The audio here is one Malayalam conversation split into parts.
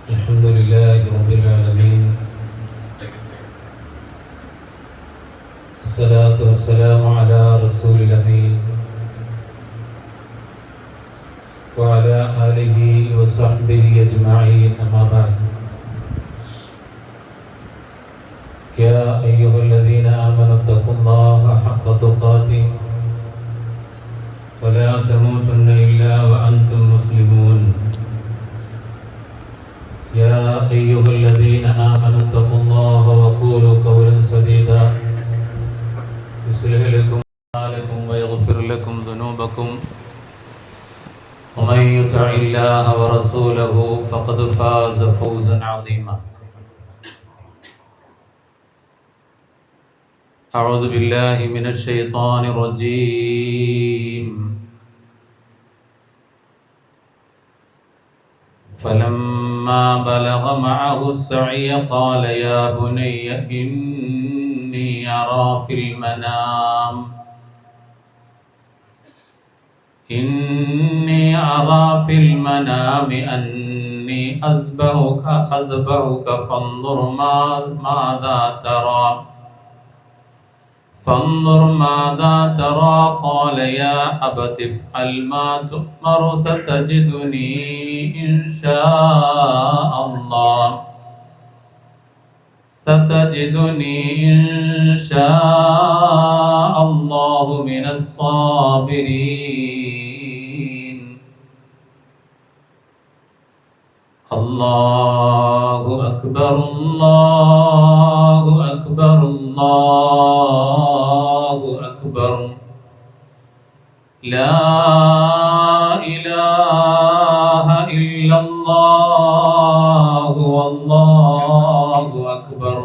الحمد لله رب العالمين، الصلاة والسلام على رسول الأمين وعلى آله وصحبه أجمعين، أما بعد. يا أيها الذين آمنوا اتقوا الله حق تقاته ولا تموتن إلا وأنتم مسلمون. يا أيها الذين آمنوا اتقوا الله وقولوا قولا سديدا يصلح لكم أعمالكم ويغفر لكم ذنوبكم ومن يطع الله ورسوله فقد فاز فوزا عظيما. أعوذ بالله من الشيطان الرجيم. فلما بلغ معه السعي قال يا بني إني أرى في المنام أني أذبحك فانظر ماذا ترى قال يا أبت افعل ما تؤمر ستجدني إن شاء الله من الصابرين. الله أكبر الله أكبر الله أكبر، لا إله إلا الله والله أكبر،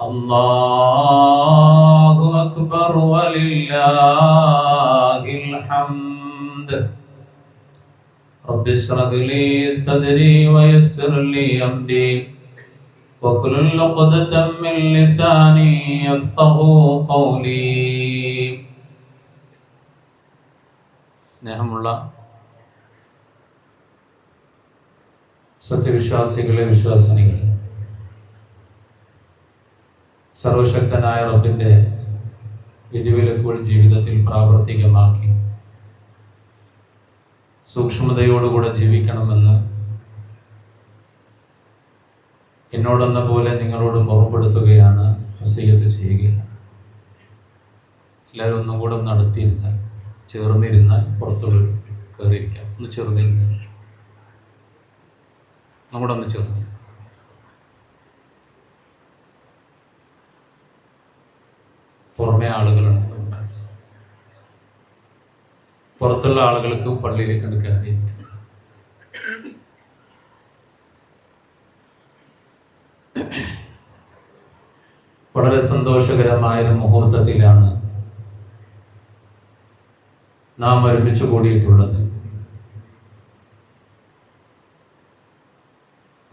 الله أكبر ولله الحمد. رب اشرح لي صدري ويسر لي أمري واحلل عقدة من لساني يفقهوا قولي. സ്നേഹമുള്ള സത്യവിശ്വാസികളെ, വിശ്വാസിനികളെ, സർവശക്തനായ റബ്ബിന്റെ വിധിവിലക്കുകൾ ജീവിതത്തിൽ പ്രാവർത്തികമാക്കി സൂക്ഷ്മതയോടുകൂടെ ജീവിക്കണമെന്ന് എന്നോടെന്ന പോലെ നിങ്ങളോട് ഓർമ്മപ്പെടുത്തുകയാണ്, വസിയ്യത്ത് ചെയ്യുകയാണ്. എല്ലാവരും ഒന്നും കൂടെ നടത്തിയിരുന്നാൽ, ചേർന്നിരുന്നാൽ, പുറത്തോട് കയറിയിരിക്കാം. ഒന്ന് ചേർന്നിരുന്ന നമ്മുടെ ഒന്ന് ചേർന്ന് പുറമെ ആളുകളുണ്ട്, പുറത്തുള്ള ആളുകൾക്ക് പള്ളിയിലേക്ക് കയറിയിരിക്കണം. വളരെ സന്തോഷകരമായൊരു മുഹൂർത്തത്തിലാണ് നാം ഒരുമിച്ച് കൂടിയിട്ടുള്ളത്.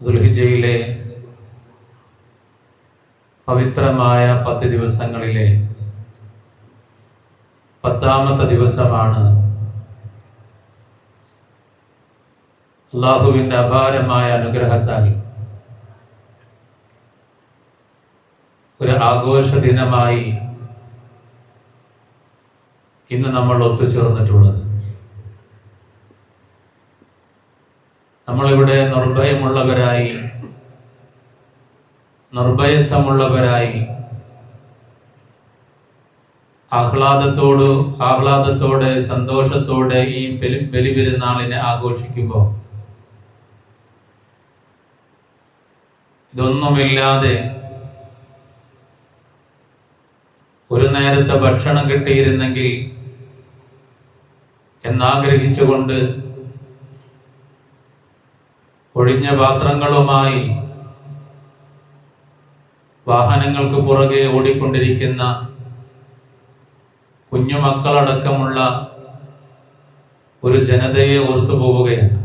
ദുൽഹിജ്ജയിലെ പവിത്രമായ 10 ദിവസങ്ങളിലെ 10ാമത്തെ ദിവസമാണ്. അല്ലാഹുവിന്റെ അപാരമായ അനുഗ്രഹത്താൽ ഒരു ആഘോഷ ദിനമായി ഇന്ന് നമ്മൾ ഒത്തുചേർന്നിട്ടുള്ളത്. നമ്മളിവിടെ നിർഭയത്വമുള്ളവരായി ആഹ്ലാദത്തോടെ സന്തോഷത്തോടെ ഈ ബലിപെരുന്നാളിനെ ആഘോഷിക്കുമ്പോൾ ഇതൊന്നുമില്ലാതെ ഒരു നേരത്തെ ഭക്ഷണം കിട്ടിയിരുന്നെങ്കിൽ എന്നാഗ്രഹിച്ചുകൊണ്ട് ഒഴിഞ്ഞ പാത്രങ്ങളുമായി വാഹനങ്ങൾക്ക് പുറകെ ഓടിക്കൊണ്ടിരിക്കുന്ന കുഞ്ഞുമക്കളടക്കമുള്ള ഒരു ജനതയെ ഓർത്തുപോവുകയാണ്.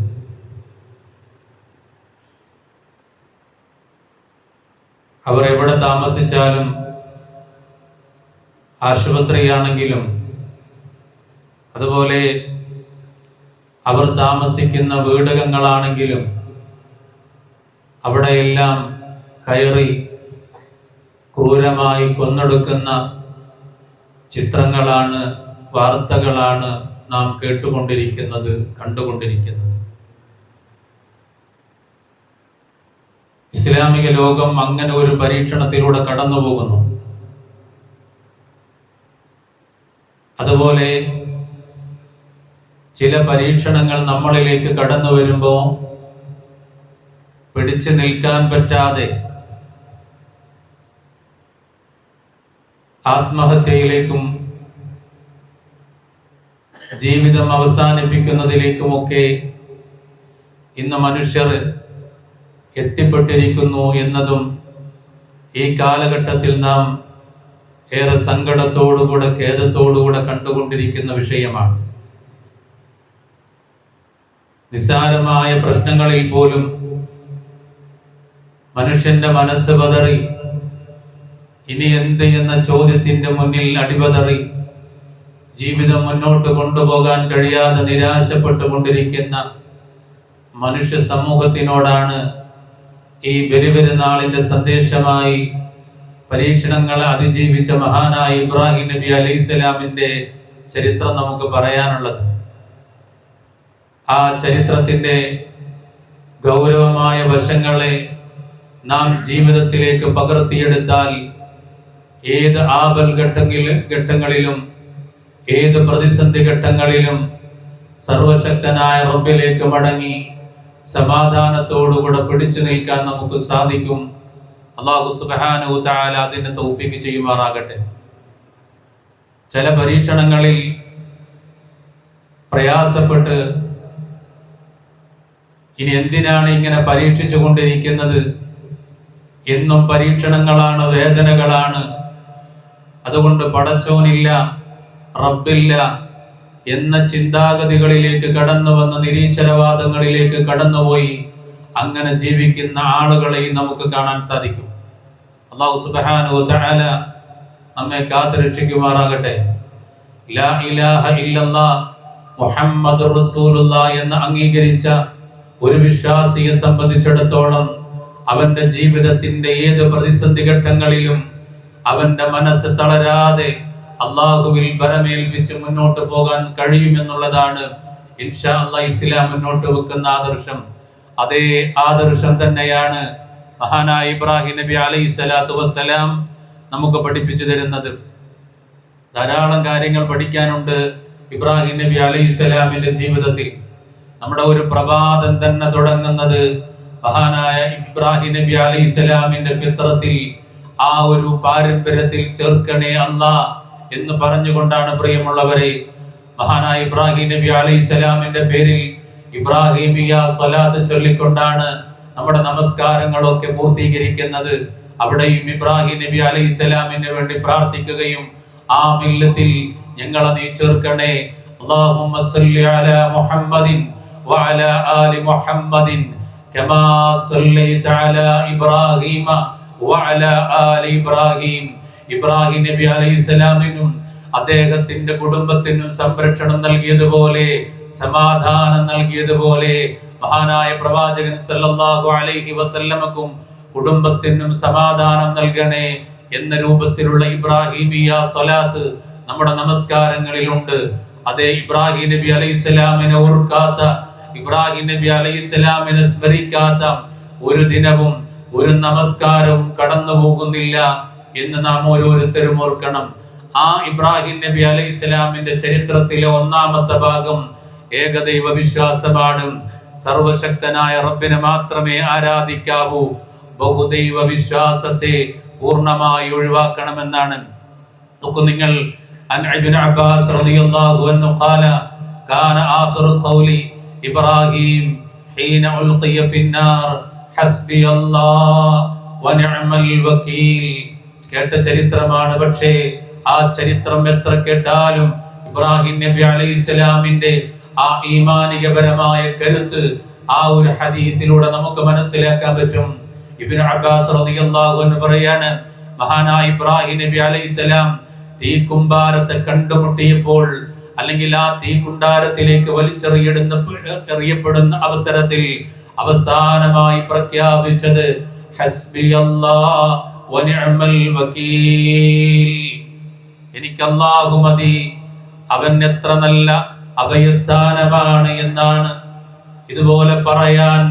അവർ എവിടെ താമസിച്ചാലും, ആശുപത്രിയാണെങ്കിലും, അതുപോലെ അവർ താമസിക്കുന്ന വീടകങ്ങളാണെങ്കിലും അവിടെയെല്ലാം കയറി ക്രൂരമായി കൊന്നൊടുക്കുന്ന ചിത്രങ്ങളാണ്, വാർത്തകളാണ് നാം കേട്ടുകൊണ്ടിരിക്കുന്നത്, കണ്ടുകൊണ്ടിരിക്കുന്നത്. ഇസ്ലാമിക ലോകം അങ്ങനെ ഒരു പരീക്ഷണത്തിലൂടെ കടന്നു പോകുന്നു. അതുപോലെ ചില പരീക്ഷണങ്ങൾ നമ്മളിലേക്ക് കടന്നു വരുമ്പോൾ പിടിച്ചു നിൽക്കാൻ പറ്റാതെ ആത്മഹത്യയിലേക്കും ജീവിതം അവസാനിപ്പിക്കുന്നതിലേക്കുമൊക്കെ ഇന്ന് മനുഷ്യർ എത്തിപ്പെട്ടിരിക്കുന്നു എന്നതും ഈ കാലഘട്ടത്തിൽ നാം ഏറെ സങ്കടത്തോടുകൂടെ, ഖേദത്തോടുകൂടെ കണ്ടുകൊണ്ടിരിക്കുന്ന വിഷയമാണ്. നിസ്സാരമായ പ്രശ്നങ്ങളിൽ പോലും മനുഷ്യന്റെ മനസ്സ് പതറി, ഇനി എന്ത് എന്ന ചോദ്യത്തിന്റെ മുന്നിൽ അടിപതറി ജീവിതം മുന്നോട്ട് കൊണ്ടുപോകാൻ കഴിയാതെ നിരാശപ്പെട്ടുകൊണ്ടിരിക്കുന്ന മനുഷ്യ സമൂഹത്തിനോടാണ് ഈ ബലിപെരുന്നാളിന്റെ സന്ദേശമായി പരീക്ഷണങ്ങളെ അതിജീവിച്ച മഹാനായ ഇബ്രാഹിം നബി അലൈഹിസ്സലാമിന്റെ ചരിത്രം നമുക്ക് പറയാനുള്ളത്. ആ ചരിത്രത്തിന്റെ ഗൗരവമായ വശങ്ങളെ നാം ജീവിതത്തിലേക്ക് പകർത്തിയെടുത്താൽ ഏത് ആപൽ ഘട്ടങ്ങളിലും ഏത് പ്രതിസന്ധി ഘട്ടങ്ങളിലും സർവശക്തനായ റബ്ബിലേക്ക് മടങ്ങി സമാധാനത്തോടുകൂടെ പിടിച്ചു നിൽക്കാൻ നമുക്ക് സാധിക്കും. അല്ലാഹു സുബ്ഹാനഹു തആല അതിന് തൗഫീഖ് ചെയ്യുമാറാകട്ടെ. ചില പരീക്ഷണങ്ങളിൽ പ്രയാസപ്പെട്ട് ഇനി എന്തിനാണ് ഇങ്ങനെ പരീക്ഷിച്ചു കൊണ്ടിരിക്കുന്നത്, എന്നും പരീക്ഷണങ്ങളാണ്, വേദനകളാണ്, അതുകൊണ്ട് പടച്ചോനില്ല, റബ്ബില്ല എന്ന ചിന്താഗതികളിലേക്ക് കടന്നു വന്ന, നിരീശ്വരവാദങ്ങളിലേക്ക് കടന്നുപോയി അങ്ങനെ ജീവിക്കുന്ന ആളുകളെ നമുക്ക് കാണാൻ സാധിക്കും. അല്ലാഹു സുബ്ഹാനഹു തആല നമ്മെ കാത്തുരക്ഷിക്കുമാറാകട്ടെ. ലാ ഇലാഹ ഇല്ലല്ലാഹ് മുഹമ്മദുർ റസൂലുള്ളാഹ് എന്ന് അംഗീകരിച്ച ഒരു വിശ്വാസിയെ സംബന്ധിച്ചിടത്തോളം അവന്റെ ജീവിതത്തിന്റെ ഏത് പ്രതിസന്ധി ഘട്ടങ്ങളിലും അവന്റെ മനസ്സ് തളരാതെ അള്ളാഹുവിൽ ബലമേൽപ്പിച്ച് മുന്നോട്ട് പോകാൻ കഴിയുമെന്നുള്ളതാണ് ഇൻഷാ അല്ലാഹ് ഇസ്ലാം മുന്നോട്ട് വെക്കുന്ന ആദർശം. അതേ ആദർശം തന്നെയാണ് മഹാനായ ഇബ്രാഹിം നബി അലൈഹിസ്സലാത്തു വസ്സലാം നമുക്ക് പഠിപ്പിച്ചു തരുന്നത്. ധാരാളം കാര്യങ്ങൾ പഠിക്കാനുണ്ട് ഇബ്രാഹിം നബി അലൈഹിസ്സലാമിന്റെ ജീവിതത്തിൽ. നമ്മുടെ ഒരു പ്രഭാതം തന്നെ തുടങ്ങുന്നത് മഹാനായ ഇബ്രാഹിം നബി അലൈഹിസ്സലാമിന്റെ ഫിത്രത്തിൽ, ആ ഒരു പാരമ്പര്യത്തിൽ ചേർക്കണേ അല്ലാഹ് എന്ന് പറഞ്ഞുകൊണ്ടാണ് പ്രിയമുള്ളവരെ മഹാനായ ഇബ്രാഹിം നബി അലൈഹിസ്സലാമിന്റെ പേരിൽ ഇബ്രാഹിമിയ സ്വലാത്ത് ചൊല്ലിക്കൊണ്ടാണ് നമ്മുടെ നമസ്കാരങ്ങളൊക്കെ പൂർത്തീകരിക്കുന്നത്. അവിടെയും ഇബ്രാഹിം നബി അലൈഹിസ്സലാമിന് വേണ്ടി പ്രാർത്ഥിക്കുകയും ആ മില്ലത്തിൽ ഞങ്ങളെ നീ ചേർക്കണേ, അല്ലാഹുമ്മ സ്വല്ലി അലാ മുഹമ്മദിൻ വഅലാ ആലി മുഹമ്മദിൻ കമാ സ്വല്ലൈത അലാ ഇബ്രാഹീമ വഅലാ ആലി ഇബ്രാഹീം. ഇബ്രാഹിം നബി അലൈഹിസ്സലാമിനും അദ്ദേഹത്തിന്റെ കുടുംബത്തിനും സംരക്ഷണം നൽകിയതുപോലെ, സമാധാനം നൽകിയതുപോലെ മഹാനായ പ്രവാചകൻ സല്ലല്ലാഹു അലൈഹി വസല്ലമക്കും കുടുംബത്തിനും സമാധാനം നൽകണേ എന്ന രൂപത്തിലുള്ള ഇബ്രാഹിമിയ സ്വലാത്ത് നമ്മുടെ നമസ്കാരങ്ങളിലുണ്ട്. അതേ ഇബ്രാഹിം നബി അലൈഹിസ്സലാമിനെ ഓർക്കാത്ത, ഇബ്രാഹിം നബി അലൈഹിസ്സലാമിനെ സ്മരിക്കാത്ത ഒരു ദിനവും ഒരു നമസ്കാരവും കടന്നു പോകുന്നില്ല എന്ന് നാം ഓരോരുത്തരും ഓർക്കണം. ആ ഇബ്രാഹിം നബി അലൈഹിസ്സലാമിന്റെ ചരിത്രത്തിലെ ഒന്നാമത്തെ ഭാഗം ഏകദൈവ വിശ്വാസമാണ്. സർവശക്തനായ റബ്ബിനെ മാത്രമേ ആരാധിക്കാവൂ. ബഹുദൈവ വിശ്വാസത്തെ പൂർണ്ണമായി ഒഴിവാക്കണമെന്നാണ്. നോക്കൂ നിങ്ങൾ, അൻ ഇബ്നു അബ്ബാസ് റളിയല്ലാഹു അൻഹു ഖാല കാന ആഖിറു ഖൗലി ഇബ്രാഹിം ഹീന ഉൽഖിയ ഫിന്നാർ ഹസ്ബി അല്ലാഹ് വനിഅമൽ വകീൽ. കേട്ട ചരിത്രമാണ്, പക്ഷേ ആ ചരിത്രം എത്ര കേട്ടാലും ഇബ്രാഹിം നബി അലൈഹിസ്സലാമിന്റെ ആ ഈമാനികപരമായ കരുത്ത് ആ ഒരു ഹദീസിലൂടെ നമുക്ക് മനസ്സിലാക്കാൻ പറ്റും. ഇബ്നു അബ്ബാസ് റളിയല്ലാഹു അൻഹു പറയാണ്, മഹാനായ ഇബ്രാഹിം നബി അലൈഹിസ്സലാം തീക്കുമ്പാരത്തെ കണ്ടുമുട്ടിയപ്പോൾ, അല്ലെങ്കിൽ ആ തീക്കുണ്ടാരത്തിലേക്ക് വലിച്ചെറിയപ്പെടുന്ന അവസരത്തിൽ അവസാനമായി പ്രഖ്യാപിച്ചത് ഹസ്ബിയല്ലാഹ് വനിഅമൽ വകീൽ, എനിക്ക് അല്ലാഹു മതി, അവൻ എത്ര നല്ല അഭയസ്ഥാനമാണ് എന്നാണ്. ഇതുപോലെ പറയാൻ,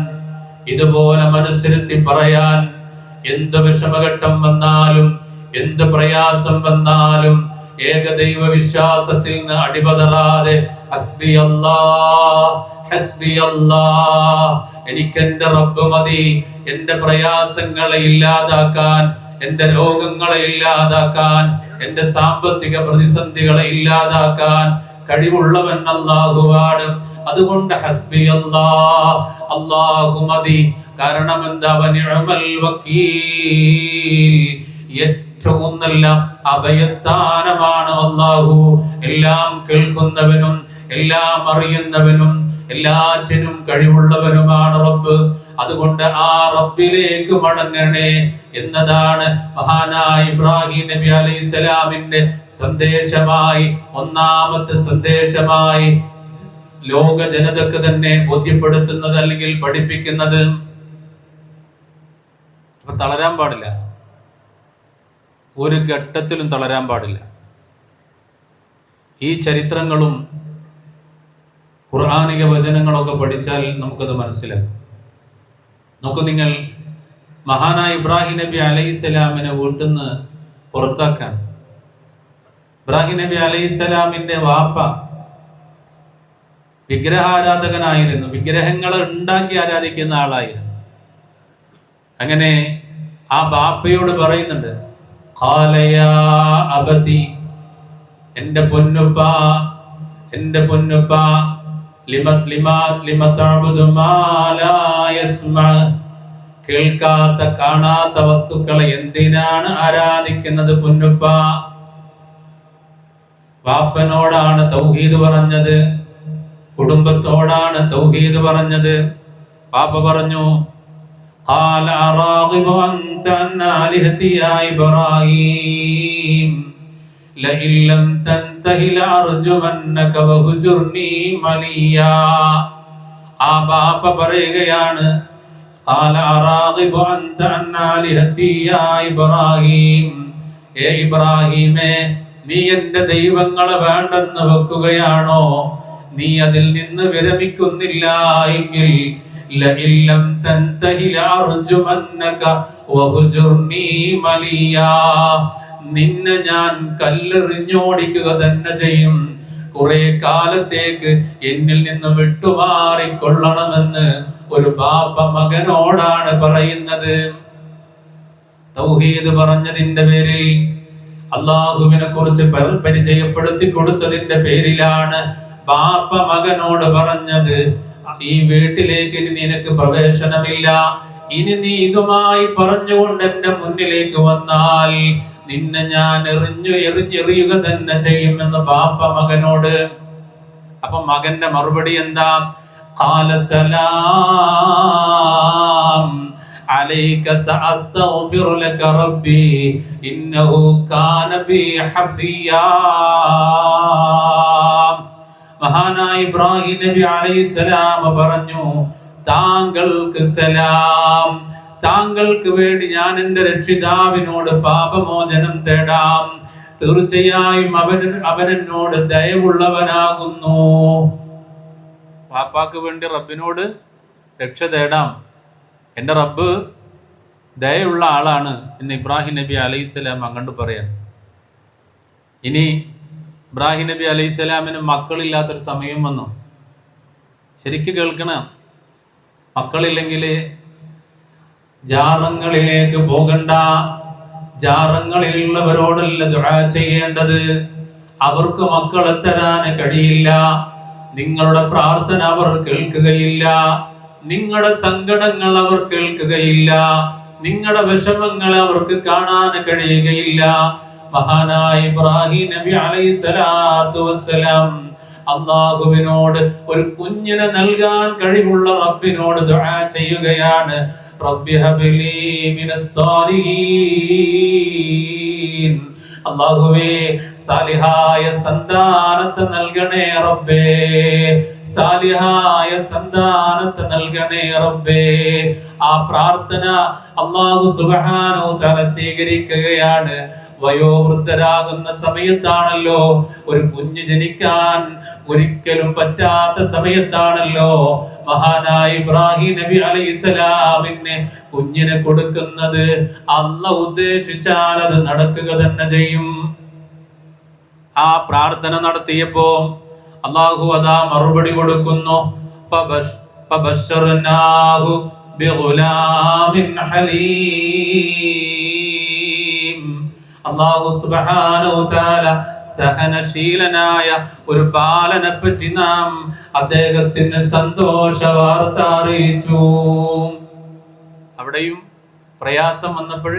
ഇതുപോലെ മനസ്സിരുത്തി പറയാൻ, എന്ത് വിഷമഘട്ടം വന്നാലും എന്ത് പ്രയാസം വന്നാലും ഏകദൈവ വിശ്വാസത്തിൽ നിന്ന് അടിപതറാതെ ഹസ്ബി അല്ലാഹ് ഹസ്ബി അല്ലാഹ്, എനിക്ക് എന്റെ റബ്ബ് മതി, എന്റെ പ്രയാസങ്ങളെ ഇല്ലാതാക്കാൻ, എന്റെ രോഗങ്ങളെ ഇല്ലാതാക്കാൻ, എന്റെ സാമ്പത്തിക പ്രതിസന്ധികളെ ഇല്ലാതാക്കാൻ കഴിവുള്ളവൻ അല്ലാഹുവാണ്. അതുകൊണ്ട് ഹസ്ബി അല്ലാഹ്, അല്ലാഹു മതി. കാരണം എന്താ? വനിഅമൽ വകീൽ, ഏറ്റവും നല്ല അഭയസ്ഥാനമാണ് അല്ലാഹു. എല്ലാം കേൾക്കുന്നവനും എല്ലാം അറിയുന്നവനും എല്ലാറ്റിനും കഴിവുള്ളവനുമാണ് റബ്ബ്. അതുകൊണ്ട് ആ റബ്ബിലേക്ക് മടങ്ങണേ എന്നതാണ് മഹാനായ ഇബ്രാഹിം നബി അലൈഹിസ്സലാമിന്റെ സന്ദേശമായി, ഒന്നാമത്തെ സന്ദേശമായി ലോക ജനതക്ക് തന്നെ ബോധ്യപ്പെടുത്തുന്നത് അല്ലെങ്കിൽ പഠിപ്പിക്കുന്നത്. അപ്പൊ തളരാൻ പാടില്ല, ഒരു ഘട്ടത്തിലും തളരാൻ പാടില്ല. ഈ ചരിത്രങ്ങളും ഖുർആനിക വചനങ്ങളൊക്കെ പഠിച്ചാൽ നമുക്കത് മനസ്സിലാകും. നോക്കൂ നിങ്ങൾ, മഹാനായ ഇബ്രാഹിം നബി അലൈഹിസ്സലാമിനെ വീട്ടിൽ നിന്ന് പുറത്താക്കാൻ, ഇബ്രാഹിം നബി അലൈഹിസ്സലാമിന്റെ വാപ്പ വിഗ്രഹാരാധകനായിരുന്നു, വിഗ്രഹങ്ങളെ ഉണ്ടാക്കി ആരാധിക്കുന്ന ആളായിരുന്നു. അങ്ങനെ ആ ബാപ്പയോട് പറയുന്നുണ്ട്, ഖാലയാ അബതി, എന്റെ പൊന്നുപ്പ, എന്റെ പൊന്നുപ്പ, കേൾക്കാത്ത കാണാത്ത വസ്തുക്കളെ എന്തിനാണ് ആരാധിക്കുന്നത് പൊന്നുപ്പ? വാപ്പനോടാണ് തൗഹീദ് പറഞ്ഞത്, കുടുംബത്തോടാണ് തൗഹീദ് പറഞ്ഞത്. വാപ്പ പറഞ്ഞു, ഖാല അറാഗിബു അൻത അൻ ആലിഹതി യാ ഇബ്രാഹിം ലഇൻ ലം തൻതഹി ലഅർജുമന്നക വഹ്ജുർനി മലിയാ. ആ ബാപ്പ പറയുകയാണ്, ഖാല അറാഗിബു അൻത അൻ ആലിഹതി യാ ഇബ്രാഹിം, ഏ ഇബ്രാഹിമേ, നീ എന്റെ ദൈവങ്ങളെ വേണ്ടെന്ന് വെക്കുകയാണോ? നീ അതിൽ നിന്ന് വിരമിക്കുന്നില്ല എങ്കിൽ ലഇൻ ലം തൻതഹി ലഅർജുമന്നക വഹ്ജുർനി മലിയാ, നിന്നെ ഞാൻ കല്ലെറിഞ്ഞോടിക്കുക തന്നെ ചെയ്യും. കുറെ കാലത്തേക്ക് എന്നിൽ നിന്ന് വിട്ടുമാറിക്കൊള്ളണമെന്ന് ഒരു ബാപ്പ മകനോടാണ് പറയുന്നത്. തൗഹീദ് പറഞ്ഞതിന്റെ പേരിൽ, അല്ലാഹുവിനെ കുറിച്ച് പരിചയപ്പെടുത്തി കൊടുത്തതിന്റെ പേരിലാണ് ബാപ്പ മകനോട് പറഞ്ഞത്, ഈ വീട്ടിലേക്ക് ഇനി നിനക്ക് പ്രവേശനമില്ല. ഇനി നീ ഇതുമായി പറഞ്ഞുകൊണ്ട് എന്റെ മുന്നിലേക്ക് വന്നാൽ നിന്നെ ഞാൻ എറിഞ്ഞെറിയുക തന്നെ ചെയ്യുമെന്ന് ബാപ്പ മകനോട്. അപ്പൊ മകന്റെ മറുപടി എന്താ? ഖാല സലാം അലൈക സഅസ്തഗ്ഫിറു ലക റബ്ബി ഇന്നഹു കാന ബി ഹഫിയാ. മഹാനായ ഇബ്രാഹിം നബി അലൈഹിസ്സലാം പറഞ്ഞു, താങ്കൾക്ക് സലാം, താങ്കൾക്ക് വേണ്ടി ഞാൻ എന്റെ രക്ഷിതാവിനോട് പാപമോചനം തേടാം. തീർച്ചയായും അവൻ എന്നോട് ദയവുള്ളവനാകുന്നു. പാപ്പാക്ക് വേണ്ടി റബ്ബിനോട് രക്ഷ തേടാം, എൻ്റെ റബ്ബ് ദയുള്ള ആളാണ് എന്ന് ഇബ്രാഹിം നബി അലൈഹിസ്സലാം അങ്ങോട്ട് പറയാൻ. ഇനി ഇബ്രാഹിം നബി അലൈഹിസ്സലാമിന് മക്കളില്ലാത്തൊരു സമയം വന്നു. ശരിക്ക് കേൾക്കണം, മക്കളില്ലെങ്കിൽ ജാറങ്ങളിലേക്ക് പോകണ്ട. ജാറങ്ങളിലുള്ളവരോടല്ല ദുആ ചെയ്യേണ്ടത്, അവർക്ക് മക്കളെ തരാൻ കഴിയില്ല. നിങ്ങളുടെ പ്രാർത്ഥന അവർ കേൾക്കുകയില്ല, നിങ്ങളുടെ സങ്കടങ്ങൾ അവർ കേൾക്കുകയില്ല, നിങ്ങളുടെ വിഷമങ്ങൾ അവർക്ക് കാണാൻ കഴിയുകയില്ല. മഹാനായ ഇബ്രാഹിം നബി അലൈഹിസ്സലാത്തു വസ്സലാം അല്ലാഹുവിനോട് ഒരു കുഞ്ഞിനെ നൽകാൻ കഴിവുള്ള റബ്ബിനോട് ദുആ ചെയ്യുകയാണ്. റബ്ബി ഹബ്ലി മിനസ് സാലിഹീൻ, അല്ലാഹുവേ സാലിഹായ സന്താനത്തെ നൽകണേ റബ്ബേ. സാലിഹായ സന്താനത്തെ നൽകണേ റബ്ബേ. ആ പ്രാർത്ഥന അല്ലാഹു സുബ്ഹാനഹു തആല സ്വീകരിക്കുകയാണ്. വയോവൃദ്ധരാകുന്ന സമയത്താണല്ലോ, ഒരു കുഞ്ഞ് ജനിക്കാൻ ഒരിക്കലും പറ്റാത്ത സമയത്താണല്ലോ മഹാനായ ഇബ്രാഹിം നബി അലൈഹിസ്സലാമിന് കുഞ്ഞിനെ കൊടുക്കുന്നത്. അല്ലാഹു ഉദ്ദേശിച്ചാൽ അത് നടക്കുക തന്നെ ചെയ്യും. ആ പ്രാർത്ഥന നടത്തിയപ്പോ അല്ലാഹു അതാ മറുപടി കൊടുക്കുന്നു. ഫബശ്ശർനാഹു ബിഗുലാമിൻ ഹലീം. അല്ലാഹു സുബ്ഹാനഹു തആല സഹനശീലനായ ഒരു ബാലനെ പറ്റി നാം അദ്ദേഹത്തിന് സന്തോഷ വാർത്ത അറിയിച്ചു. അവിടെയും പ്രയാസം വന്നപ്പോൾ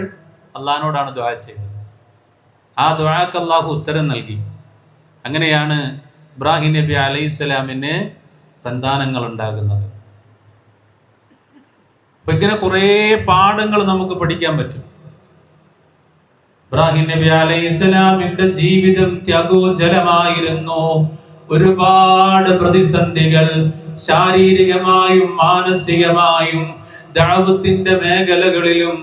അള്ളാഹിനോടാണ് ദുആ ചെയ്തത്. ആ ദുആക്ക് അല്ലാഹു ഉത്തരം നൽകി. അങ്ങനെയാണ് ഇബ്രാഹിം നബി അലൈഹിസ്സലാമിന് സന്താനങ്ങൾ ഉണ്ടാകുന്നത്. അപ്പൊ ഇങ്ങനെ കുറെ പാഠങ്ങൾ നമുക്ക് പഠിക്കാൻ പറ്റും. ഇബ്രാഹിം നബി അലൈഹിസ്സലാമിന്റെ ജീവിതം ത്യാഗോജലമായിരുന്നു. ഒരുപാട് പ്രതിസന്ധികൾ ശാരീരികമായും മാനസികമായും ദഅവത്തിന്റെ മേഖലകളിലും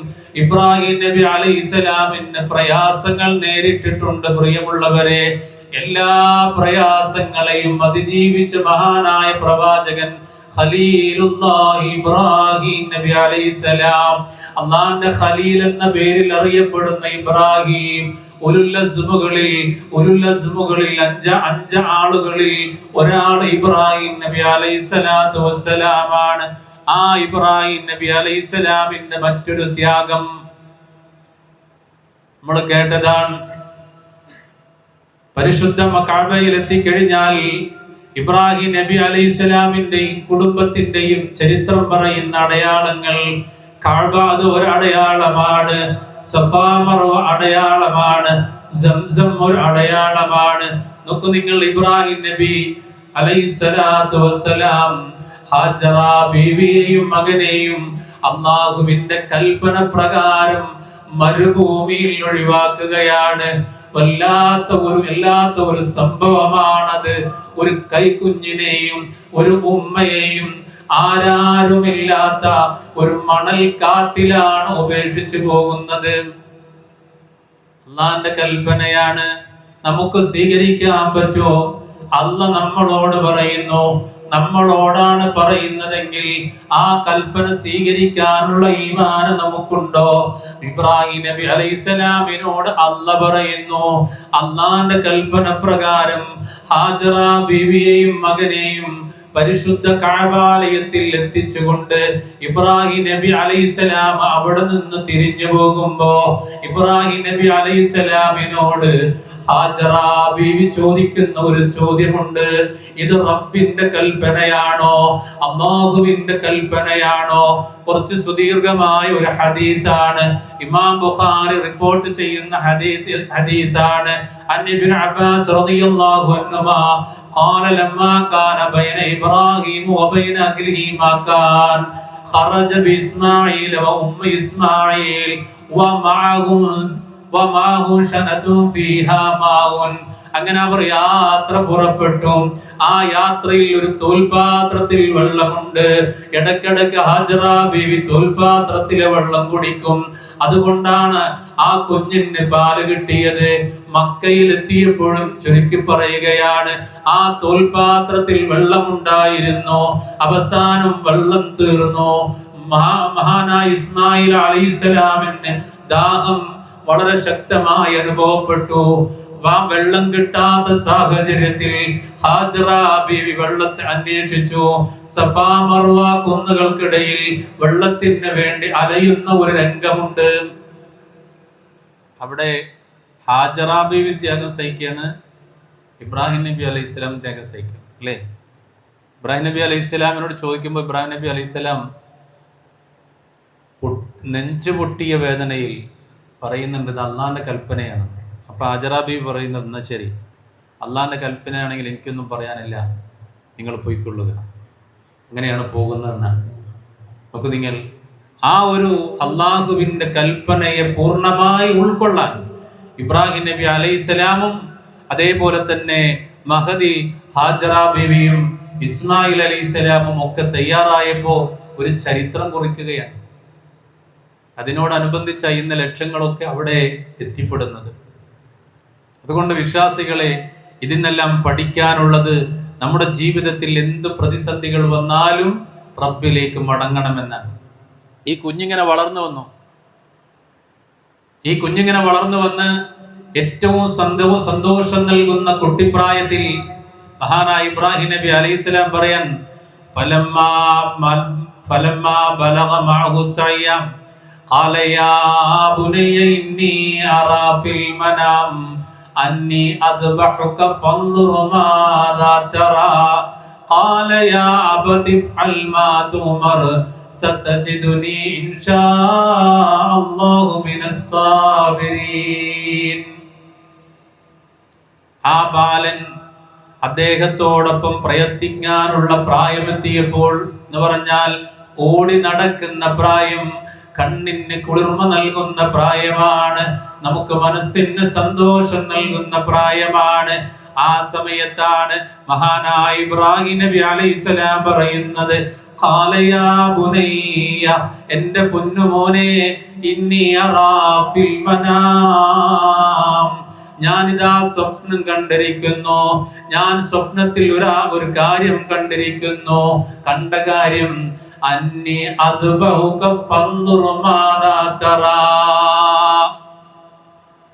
ഇബ്രാഹിം നബി അലൈഹിസ്സലാമിന് പ്രയാസങ്ങൾ നേരിട്ടിട്ടുണ്ട്. പ്രിയമുള്ളവരെ, എല്ലാ പ്രയാസങ്ങളെയും അതിജീവിച്ച മഹാനായ പ്രവാചകൻ ഖലീലുല്ലാഹി ഇബ്രാഹിം നബി അലൈഹിസ്സലാം, അല്ലാഹുവിന്റെ ഖലീൽ എന്ന പേരിൽ അറിയപ്പെടുന്ന ഇബ്രാഹിം, ഉലുൽ അസ്മുകളിൽ അഞ്ച് ആളുകളിൽ ഒരാൾ ഇബ്രാഹിം നബി അലൈഹിസ്സലാത്തു വസ്സലാമാണ്. ആ ഇബ്രാഹിം നബി അലൈഹിസ്സലാമിന്റെ മറ്റൊരു ത്യാഗം നമ്മൾ കേട്ടതാണ്. പരിശുദ്ധ കഅബയിൽ എത്തിക്കഴിഞ്ഞാൽ ഇബ്രാഹിം നബി അലൈഹിസ്സലാമിന്റെയും കുടുംബത്തിന്റെയും ചരിത്രം പറയുന്ന അടയാളങ്ങൾ, കഅബ അത് ഒരു അടയാളമാണ്, സഫാ മർവ അടയാളമാണ്, സംസം ഒരു അടയാളമാണ്. നോക്കൂ നിങ്ങൾ, ഇബ്രാഹിം നബി അലൈഹിസ്സലാത്തു വസ്സലാം ഹാജറ ബീവിയെയും മകനെയും അല്ലാഹുവിന്റെ കൽപ്പന പ്രകാരം മരുഭൂമിയിൽ ഒഴിവാക്കുകയാണ്. വല്ലാത്ത ഒരു സംഭവമാണത്. ഒരു കൈക്കുഞ്ഞിനെയും ഒരു ഉമ്മയെയും ആരാരുമില്ലാത്ത ഒരു മണൽ കാട്ടിലാണ് ഉപേക്ഷിച്ചു പോകുന്നത്. അല്ലാഹുവിന്റെ കൽപ്പനയാണ്, നമുക്ക് സ്വീകരിക്കാൻ പറ്റുമോ? അല്ലാഹ് നമ്മളോട് പറയുന്നു, നമ്മളോടാണ് പറയുന്നതെങ്കിൽ ആ കൽപ്പന സ്വീകരിക്കാനുള്ള ഈമാൻ നമുക്കുണ്ടോ? ഇബ്രാഹിം നബി അലൈഹിസ്സലാമിനോട് അല്ലാഹ് പറയുന്നു, അല്ലാഹുവിന്റെ കൽപ്പന പ്രകാരം ഹാജറ ബീവിയെയും മകനെയും പരിശുദ്ധ കഅബാലയത്തിൽ എത്തിച്ചുകൊണ്ട് ഇബ്രാഹിം നബി അലൈഹിസ്സലാം അവിടെ നിന്ന് തിരിഞ്ഞു പോകുമ്പോ ഇബ്രാഹിം നബി അലൈഹിസ്സലാമിനോട് ഹാജറ ബീവി ചോദിക്കുന്ന ഒരു ചോദ്യമുണ്ട്. ഇത് റബ്ബിന്റെ കൽപ്പനയാണോ അല്ലാഹുവിന്റെ കൽപ്പനയാണോ? കുറച്ച് സുദീർഘമായ ഒരു ഹദീസാണ്. ഇമാം ബുഖാരി റിപ്പോർട്ട് ചെയ്യുന്ന ഹദീസാണ്. അൻ ഇബ്നു അബ്ബാസ് റളിയല്ലാഹു അൻഹുമാ قال لما كان بين إبراهيم وبين أهله ما كان خرج بإسماعيل وأم إسماعيل ومعه شنة فيها ماء. അങ്ങനെ അവർ യാത്ര പുറപ്പെട്ടു. ആ യാത്രയിൽ ഒരു തോൽപാത്രത്തിൽ വെള്ളമുണ്ട്. ഇടയ്ക്കിടയ്ക്ക് ഹാജറ ബീവി തോൽപാത്രത്തിലെ വെള്ളം കുടിക്കും. അതുകൊണ്ടാണ് ആ കുഞ്ഞിന് പാല് കിട്ടിയത്. മക്കയിൽ എത്തിയപ്പോഴും ചുരുക്കി പറയുകയാണ്, ആ തോൽപാത്രത്തിൽ വെള്ളമുണ്ടായിരുന്നു. അവസാനം വെള്ളം തീർന്നു. മഹാനായ ഇസ്മായിൽ അലൈഹിസ്സലാമിന് ദാഹം വളരെ ശക്തമായി അനുഭവപ്പെട്ടു. വെള്ളം കിട്ടാത്ത സാഹചര്യത്തിൽ ഹാജറ ബീവി വെള്ളത്തെ അന്വേഷിച്ചു. സഫാ മർവ കുന്നുകൾക്കിടയിൽ വെള്ളത്തിന് വേണ്ടി അലയുന്ന ഒരു രംഗമുണ്ട്. അവിടെ ഹാജറ ബീവി ത്യാഗം സഹിക്കാണ്, ഇബ്രാഹിം നബി അലൈഹി സ്വലാം ത്യാഗം സഹിക്കും അല്ലേ? ഇബ്രാഹിം നബി അലൈഹി സ്വലാമിനോട് ചോദിക്കുമ്പോൾ ഇബ്രാഹിം നബി അലൈഹി സ്വലാം നെഞ്ചു പൊട്ടിയ വേദനയിൽ പറയുന്നുണ്ട്, ഇത് അള്ളാഹിന്റെ കൽപ്പനയാണ്. അപ്പൊ ഹാജറ ബീവി പറയുന്നത്, എന്നാ ശരി, അള്ളാഹിന്റെ കൽപ്പനയാണെങ്കിൽ എനിക്കൊന്നും പറയാനില്ല, നിങ്ങൾ പോയിക്കൊള്ളുക. അങ്ങനെയാണ് പോകുന്നതെന്നാണ്. നോക്കൂ നിങ്ങൾ, ആ ഒരു അള്ളാഹുവിന്റെ കൽപ്പനയെ പൂർണ്ണമായി ഉൾക്കൊള്ളാൻ ഇബ്രാഹിം നബി അലൈഹിസ്സലാമും അതേപോലെ തന്നെ മഹദി ഹാജറ ബീവിയും ഇസ്മായിൽ അലൈഹിസ്സലാമും ഒക്കെ തയ്യാറായപ്പോ ഒരു ചരിത്രം കുറിക്കുകയാണ്. അതിനോടനുബന്ധിച്ച ഇന്ന് ലക്ഷങ്ങളൊക്കെ അവിടെ എത്തിപ്പെടുന്നത്. അതുകൊണ്ട് വിശ്വാസികളെ, ഇതിനെല്ലാം പഠിക്കാനുള്ളത് നമ്മുടെ ജീവിതത്തിൽ എന്ത് പ്രതിസന്ധികൾ വന്നാലും റബ്ബിലേക്ക് മടങ്ങണമെന്നാണ്. ഈ കുഞ്ഞിങ്ങനെ വളർന്നു വന്ന് ഏറ്റവും സന്തോഷം നൽകുന്ന കുട്ടിപ്രായത്തിൽ മഹാനായ ഇബ്രാഹിം നബി അലൈഹിസ്സലാം പറയാൻ, ഫലമ്മാ ബലഗ മഅഹു സഅയ ഖാല യാ ബുനയ്യ ഇന്നി അറാ ഫിൽ മനാം അന്നി അദ്ബഹുക ഫൻദുർ മാദാ തറാ ഖാല യാ അബതി ഫഅൽ മാ തുമർ സതജിദുനി ഇൻഷാ അല്ലാഹു മിനസ് സാബിരീൻ. ആ ബാലൻ അദ്ദേഹത്തോടൊപ്പം പ്രയത്നിക്കാനുള്ള പ്രായമെത്തിയപ്പോൾ, എന്ന് പറഞ്ഞാൽ ഓടി നടക്കുന്ന പ്രായം, കണ്ണിന് കുളിർമ നൽകുന്ന പ്രായമാണ്, നമുക്ക് മനസ്സിന് സന്തോഷം നൽകുന്ന പ്രായമാണ്. ആ സമയത്താണ് മഹാനായ ഇബ്രാഹിം നബി അലൈഹിസ്സലാം പറയുന്നത്, ഖാല യാ ബുനയ്യ, എന്റെ പൊന്നുമോനെ, ഇന്നി അറാ ഫിൽ മനാം, ഞാനിതാ സ്വപ്നം കണ്ടിരിക്കുന്നു, ഞാൻ സ്വപ്നത്തിൽ ഒരു കാര്യം കണ്ടിരിക്കുന്നു. കണ്ട കാര്യം, അന്നി അദ്ബഹുക ഫൻദുർ മാദാ തറാ,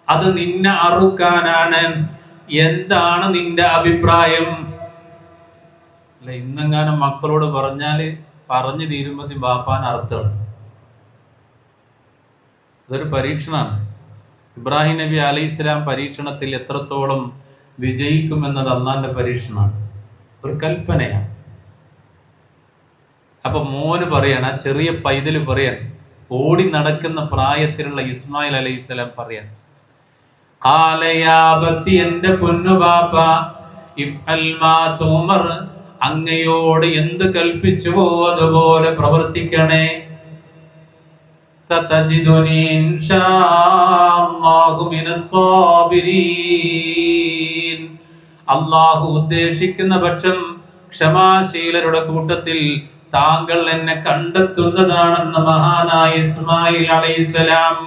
അത് നിന്നെ അറുക്കാനാണ്, എന്താണ് നിന്റെ അഭിപ്രായം? അല്ല, ഇന്നെങ്ങാനും മക്കളോട് പറഞ്ഞാല് പറഞ്ഞു തീരുമ്പോ ബാപ്പാൻ അർത്ഥമാണ്. അതൊരു പരീക്ഷണമാണ്. ഇബ്രാഹിം നബി അലൈഹിസ്സലാം പരീക്ഷണത്തിൽ എത്രത്തോളം വിജയിക്കുമെന്നത് അള്ളാന്റെ പരീക്ഷണമാണ്, ഒരു കൽപ്പനയാണ്. അപ്പൊ മോന് പറയാൻ, ആ ചെറിയ പൈതല് പറയാൻ, ഓടി നടക്കുന്ന പ്രായത്തിലുള്ള ഇസ്മായിൽ അലൈഹിസ്സലാം പറയാൻ, ഖാല യാ അബതി, എന്റെ പൊന്നു ബാപ്പ, ഇഫ്അൽ മാ തുമർ, അങ്ങയോട് എന്ത് കൽപ്പിച്ചുവോ അതുപോലെ പ്രവർത്തിക്കണേ. സതജിദുനി ഇൻഷാ അല്ലാഹു മിനസ് സാബിരീൻ, അല്ലാഹു ഉദ്ദേശിക്കുന്ന പക്ഷം ക്ഷമാശീലരുടെ കൂട്ടത്തിൽ താങ്കൾ എന്നെ കണ്ടെത്തുന്നതാണെന്ന് മഹാനായ ഇസ്മായിൽ അലൈഹിസ്സലാം.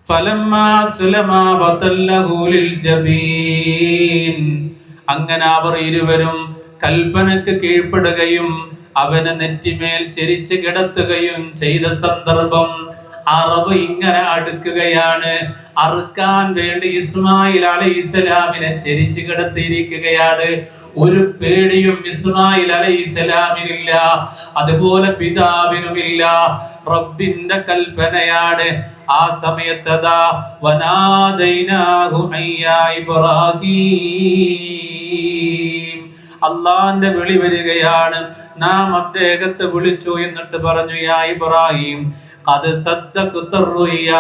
ഫലമ്മാ അസ്ലമാ വതല്ലഹു ലിൽ ജബീൻ, അങ്ങനെ അവർ ഇരുവരും കൽപ്പനക്ക് കീഴ്പ്പെടുകയും അവനെ നെറ്റിമേൽ ചെരിച്ച് കിടത്തുകയും ചെയ്ത സന്ദർഭം, അറവ് ഇങ്ങനെ അടുക്കുകയാണ്. അറുക്കാൻ വേണ്ടി ഇസ്മായിൽ അലൈഹിസ്സലാമിനെ ചെരിച്ച് കിടത്തിയിരിക്കുകയാണ്. ഒരു പേടിയും ഇസ്മായിൽ അലൈഹിസ്സലാമിനില്ല, അതുപോലെ പിതാവിനുമില്ല. റബ്ബിന്റെ കൽപ്പനയാണ്. ആ സമയത്തതാ വനാദൈനാഹു അയ്യാ ഇബ്രാഹീം, അല്ലാഹുവിന്റെ വിളി വരികയാണ്. നാം അദ്ദേഹത്തെ വിളിച്ചു, എന്നിട്ട് പറഞ്ഞു, യാ ഇബ്രാഹിം, ഖദ് സദ്ദഖത റുയ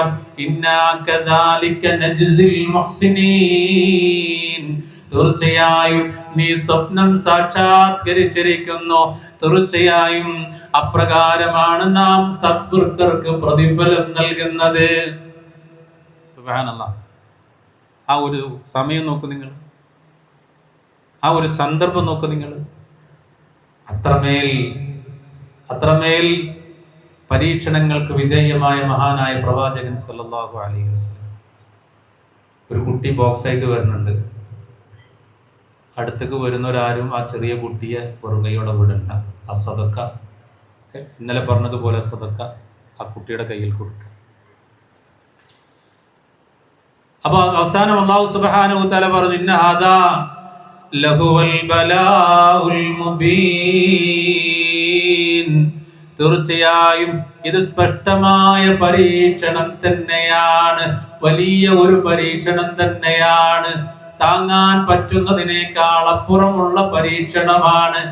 ഇന്നാ കദാലിക നജ്സിൽ മുഹ്സിനീൻ, തീർച്ചയായും നീ സ്വപ്നം സാക്ഷാത്കരിച്ചിരിക്കുന്നു, തീർച്ചയായും അപ്രകാരമാണ് നാം സദ്വൃത്തർക്ക് പ്രതിഫലം നൽകുന്നത്. സുബ്ഹാനല്ലാഹ്. ആ ഒരു സമയം നോക്കൂ നിങ്ങൾ, ആ ഒരു സന്ദർഭം നോക്കൂ നിങ്ങൾ. അത്രമേൽ പരീക്ഷണങ്ങൾക്ക് വിധേയമായ മഹാനായ പ്രവാചകൻ സല്ലല്ലാഹു അലൈഹി വസല്ലം. ഒരു കുട്ടി ബോക്സായിട്ട് വരുന്നുണ്ട്. അടുത്തേക്ക് വരുന്നവരാരും ആ ചെറിയ കുട്ടിയെ വെറുകയോടെ വിടണ്ട. ആ സദക്ക, ഇന്നലെ പറഞ്ഞതുപോലെ സദക്ക ആ കുട്ടിയുടെ കയ്യിൽ കൊടുക്കുക. അപ്പൊ അവസാനം അല്ലാഹു സുബ്ഹാനഹു വ തആല പറഞ്ഞു, ഇന്ന ഹാദാ ലഹുവൽ ബലാഉൽ മുബീൻ, തീർച്ചയായും ഇത് സ്പഷ്ടമായ പരീക്ഷണം തന്നെയാണ്, വലിയ ഒരു പരീക്ഷണം തന്നെയാണ്, താങ്ങാൻ പറ്റുന്നതിനേക്കാൾ അപ്പുറമുള്ള പരീക്ഷണമാണ്.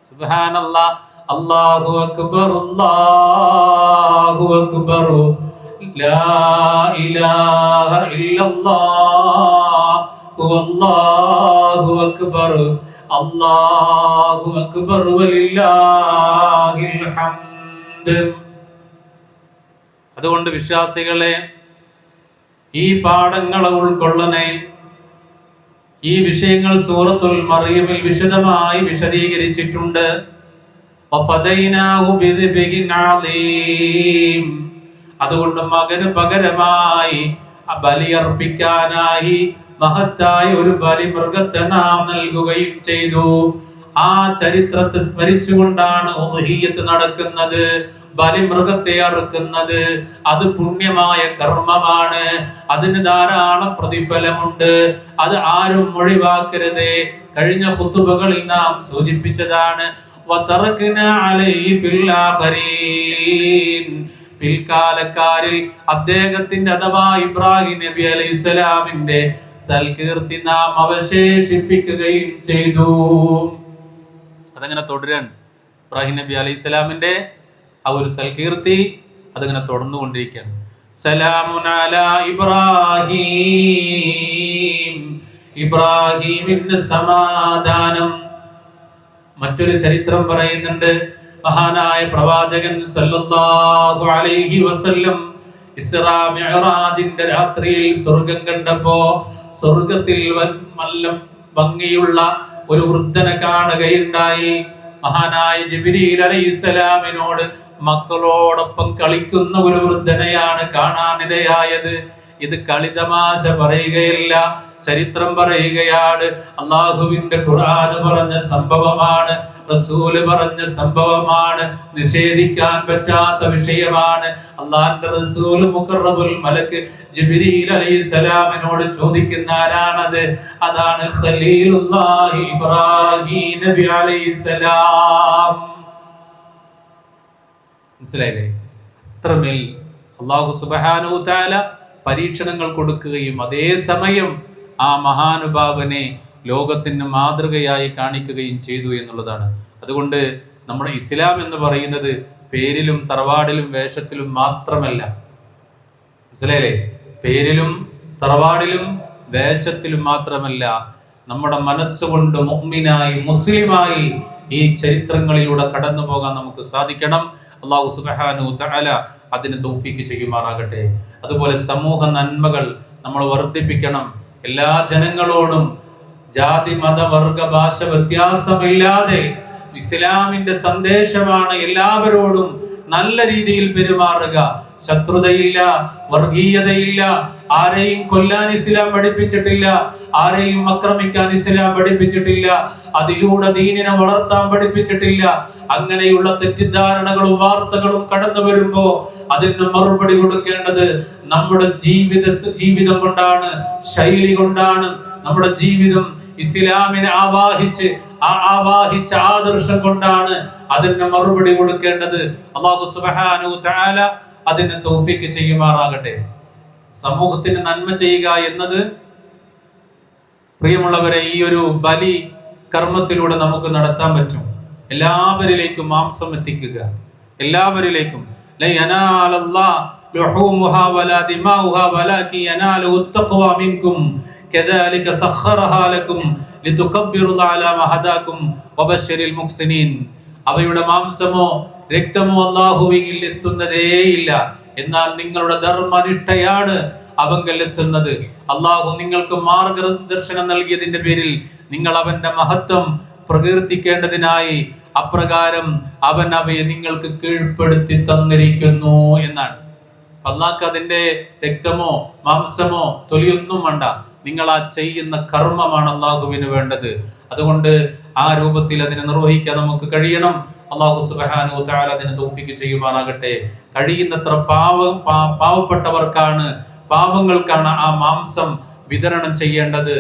സുബ്ഹാനല്ലാഹ്. അല്ലാഹു അക്ബർ, അല്ലാഹു അക്ബർ, ലാ ഇലാഹ ഇല്ലല്ലാഹ്, അല്ലാഹു അക്ബർ, അല്ലാഹു അക്ബർ, വലില്ലാഹിൽ ഹംദ്. അതുകൊണ്ട് വിശ്വാസികളെ, ഈ പാഠങ്ങളെ ഉൾക്കൊള്ളണേ. ഈ വിഷയങ്ങൾ സൂറത്തുൽ മറിയമിൽ വിശദമായി വിശദീകരിച്ചിട്ടുണ്ട്. അതുകൊണ്ട് മകന് പകരമായി ബലിയർപ്പിക്കാനായി മഹത്തായ ഒരു ബലിമൃഗത്തെ നാം നൽകുകയും ചെയ്തു. ആ ചരിത്രത്തെ സ്മരിച്ചുകൊണ്ടാണ് ഉദ്ഹിയ്യത്ത് നടക്കുന്നത്, ബലിമൃഗത്തെ അറുക്കുന്നത്. അത് പുണ്യമായ കർമ്മമാണ്, അതിന് ധാരാളം പ്രതിഫലമുണ്ട്. അത് ആരും ഒഴിവാക്കരുത്. കഴിഞ്ഞ ഖുതുബകളിൽ നാം സൂചിപ്പിച്ചതാണ്. പിൽക്കാലക്കാരിൽ അദ്ദേഹത്തിന്റെ അഥവാ ഇബ്രാഹിം നബി അലൈഹിസ്സലാമിന്റെ സൽകീർത്തി നാം അവശേഷിപ്പിക്കുകയും ചെയ്തു. അതങ്ങനെ തുടരാൻ ഇബ്രാഹിം നബി അലൈഹിസ്സലാമിന്റെ ആ ഒരു സൽകീർത്തി അതങ്ങനെ തുടർന്നുകൊണ്ടിരിക്കുകയാണ്. സലാമുൻ അലാ ഇബ്രാഹിം, ഇബ്രാഹിമിന്റെ സമാധാനം. മറ്റൊരു ചരിത്രം പറയുന്നുണ്ട്. മഹാനായ പ്രവാചകൻ സല്ലല്ലാഹു അലൈഹി വസല്ലം ഇസ്രാ മിഅ്റാജിന്റെ രാത്രിയിൽ സ്വർഗം കണ്ടപ്പോ സ്വർഗത്തിൽ നല്ല ഭംഗിയുള്ള ഒരു വൃദ്ധനെ കാണുകയുണ്ടായി. മഹാനായ ജിബ്രീൽ അലൈഹിസ്സലാമിനോട് മക്കളോടൊപ്പം കളിക്കുന്ന ഒരു വൃദ്ധനെയാണ് കാണാനിടയായത്. ഇത് കളിതമാശ പറയുകയല്ല, ചരിത്രം പറയുകയാണ്. അള്ളാഹുവിന്റെ ഖുർആൻ പറഞ്ഞ സംഭവമാണ്, റസൂല് പറഞ്ഞ സംഭവമാണ്, നിഷേധിക്കാൻ പറ്റാത്ത വിഷയമാണ്. അള്ളാഹുവിന്റെ റസൂല് മുഖറബുൽ മലക്ക് ജിബ്രീൽ അലൈഹിസ്സലാമിനോട് ചോദിക്കുന്ന ആരാണത്? അതാണ് ഖലീലുല്ലാഹി ഇബ്രാഹിം നബി അലൈഹിസ്സലാം. മനസ്സിലായില്ലേ? അത്രമേൽ അല്ലാഹു സുബ്ഹാനഹു തആല പരീക്ഷണങ്ങൾ കൊടുക്കുകയും അതേ സമയം ആ മഹാനുഭാവനെ ലോകത്തിന് മാതൃകയായി കാണിക്കുകയും ചെയ്തു എന്നുള്ളതാണ്. അതുകൊണ്ട് നമ്മുടെ ഇസ്ലാം എന്ന് പറയുന്നത് പേരിലും തറവാടിലും വേഷത്തിലും മാത്രമല്ല. മനസ്സിലായില്ലേ? പേരിലും തറവാടിലും വേഷത്തിലും മാത്രമല്ല, നമ്മുടെ മനസ്സുകൊണ്ട് മുഅ്മിനായി മുസ്ലിമായി ഈ ചരിത്രങ്ങളിലൂടെ കടന്നു പോകാൻ നമുക്ക് സാധിക്കണം. അല്ലാഹു സുബ്ഹാനഹു തആല അതിന് തൗഫീഖ് ചെയ്യുമാറാകട്ടെ. അതുപോലെ സമൂഹ നന്മകൾ നമ്മൾ വർദ്ധിപ്പിക്കണം. എല്ലാ ജനങ്ങളോടും ജാതി മത വർഗ ഭാഷ വ്യത്യാസമില്ലാതെ ഇസ്ലാമിന്റെ സന്ദേശമാണ് എല്ലാവരോടും നല്ല രീതിയിൽ പെരുമാറുക. ശത്രുതയില്ല, വർഗീയതയില്ല, ആരെയും കൊല്ലാൻ ഇസ്ലാം പഠിപ്പിച്ചിട്ടില്ല, ആരെയും ആക്രമിക്കാൻ ഇസ്ലാം പഠിപ്പിച്ചിട്ടില്ല, അതിലൂടെ ദീനിനെ വളർത്താൻ പഠിപ്പിച്ചിട്ടില്ല. അങ്ങനെയുള്ള തെറ്റിദ്ധാരണകളും വാർത്തകളും കടന്നു വരുമ്പോ അതിന് മറുപടി കൊടുക്കേണ്ടത് നമ്മുടെ ജീവിതം കൊണ്ടാണ്, ശൈലി കൊണ്ടാണ്. നമ്മുടെ ജീവിതം ഇസ്ലാമിനെ ആവാഹിച്ച ആദർശം കൊണ്ടാണ്. അതിന് മറുപടി കൊടുക്കേണ്ടത്. അല്ലാഹു സുബ്ഹാനഹു തആല അതിന് തൗഫീഖ് ചെയ്യുമാറാകട്ടെ. സമൂഹത്തിന് നന്മ ചെയ്യുക എന്നത് പ്രിയമുള്ളവരെ ഈ ഒരു ബലി കർമ്മത്തിലൂടെ നമുക്ക് നടത്താൻ പറ്റും. എല്ലാവരിലേക്കും മാംസം എത്തിക്കുക, എല്ലാവരിലേക്കും. അവയുടെ മാംസമോ രക്തമോ അല്ലാഹുവിൽ എത്തുന്നതേയില്ല. എന്നാൽ നിങ്ങളുടെ ധർമ്മനിഷ്ഠയാണ് അവങ്കൽ എത്തുന്നത്. അള്ളാഹു നിങ്ങൾക്ക് മാർഗദർശനം നൽകിയതിന്റെ പേരിൽ നിങ്ങൾ അവന്റെ മഹത്വം പ്രകീർത്തിക്കേണ്ടതിനായി അപ്രകാരം അവൻ അവയെ നിങ്ങൾക്ക് കീഴ്പ്പെടുത്തി തന്നിരിക്കുന്നു എന്നാണ്. അള്ളാഹ്ക്ക് അതിന്റെ രക്തമോ മാംസമോ തൊലിയൊന്നും വേണ്ട. നിങ്ങൾ ആ ചെയ്യുന്ന കർമ്മമാണ് അള്ളാഹുവിന് വേണ്ടത്. അതുകൊണ്ട് ആ രൂപത്തിൽ അതിനെ നിർവഹിക്കാൻ നമുക്ക് കഴിയണം. അല്ലാഹു സുബ്ഹാനഹു തആല അതിനെ തൗഫീഖ് ചെയ്യുമാറാകട്ടെ. കഴിയുന്നത്ര പാവപ്പെട്ടവർക്കാണ്, പാവങ്ങൾക്കാണ് ആ മാംസം വിതരണം ചെയ്യേണ്ടത്.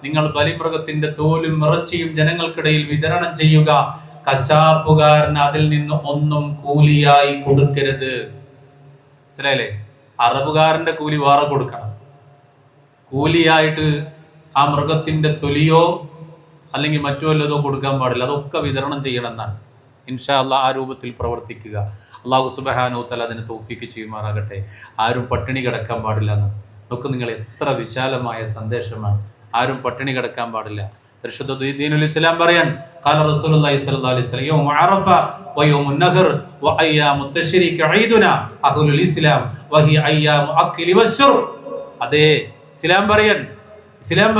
നിങ്ങൾ ബലിമൃഗത്തിന്റെ തോലും ഇറച്ചിയും ജനങ്ങൾക്കിടയിൽ വിതരണം ചെയ്യുക. കശാപ്പുകാരന് അതിൽ നിന്ന് ഒന്നും കൂലിയായി കൊടുക്കരുത്. മനസ്സിലായില്ലേ? അറബുകാരന്റെ കൂലി വേറെ കൊടുക്കണം. കൂലിയായിട്ട് ആ മൃഗത്തിന്റെ തൊലിയോ അല്ലെങ്കിൽ മറ്റു വല്ലതോ കൊടുക്കാൻ പാടില്ല. അതൊക്കെ വിതരണം ചെയ്യണം എന്നാണ്. ഇൻഷാ അല്ലാഹ് ആ രൂപത്തിൽ പ്രവർത്തിക്കുക. അല്ലാഹു സുബ്ഹാനഹു തആല അതിന് തൗഫീഖ് ചെയ്യുമാറാകട്ടെ. ആരും പട്ടിണി കിടക്കാൻ പാടില്ല എന്ന് നോക്ക്. നിങ്ങൾ എത്ര വിശാലമായ സന്ദേശമാണ്. ആരും പട്ടിണി കിടക്കാൻ പാടില്ല. പരിശുദ്ധ ദീനുൽ ഇസ്ലാം പറയാൻ ഖാല റസൂലുള്ളാഹി സ്വല്ലല്ലാഹു അലൈഹി വസല്ലം യൗമു അറഫ വയൗമുൻ നഹർ വഅയ്യാമു തശ്രീക ഈദുന അഹ്ലുൽ ഇസ്ലാം വഹി അയ്യാമു അക്ലി വശുർ. അതേ ഇസ്ലാം